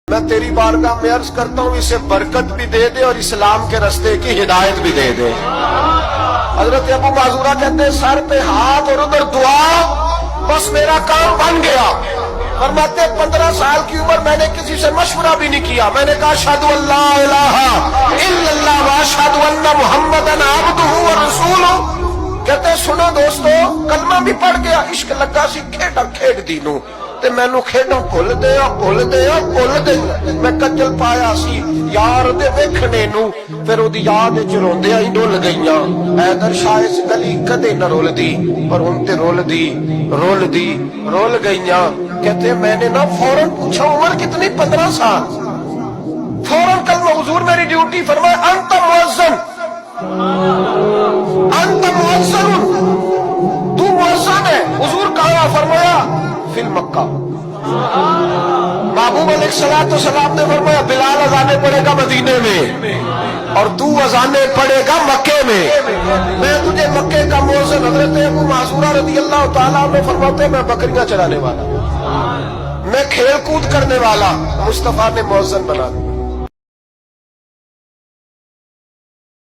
میں تیری بارگاہ میں عرض کرتا ہوں اسے برکت بھی دے دے اور اسلام کے راستے کی ہدایت بھی دے دے۔ حضرت ابو معذورہ کہتے ہیں سر پہ ہاتھ اور ادھر دعا، بس میرا کام بن گیا۔ فرماتے 15 سال کی عمر میں نے کسی سے مشورہ بھی نہیں کیا، میں نے کہا اشہد ان لا الہ الا اللہ واشہد ان محمدن عبدہ ورسولہ۔ کہتے سنو دوستو، کلمہ بھی پڑھ گیا، عشق لگا سی کھیڈا کھیڈ دی نو تے مینوں کھیڈاں بھول دے میں کجل پایا سی یار دے ویکھنے نو، پھر اودی یاد وچ روندیاں ہی ڈول گئیاں۔ حیدر شاہ اس گلی کدے نہ رول دی پر ہن تے رول گئیاں۔ کہتے میں نے نہ فوراً پوچھا عمر کتنی؟ 15 سال۔ فوراً کلمہ حضور میری ڈیوٹی، فرمایا انت مؤذن، انت مؤذن، تو مؤذن ہے۔ حضور کہا؟ فرمایا فی مکہ۔ محبوب علیہ السلام نے فرمایا بلال اذانے پڑے گا مدینے میں اور تو اذانے پڑے گا مکے میں، میں تجھے مکے کا مؤذن۔ حضرت ابو معذورہ رضی اللہ تعالیٰ عنہ فرماتے ہیں میں بکریاں چرانے والا، میں کھیل کود کرنے والا، مصطفیٰ نے مؤذن بنا دیا۔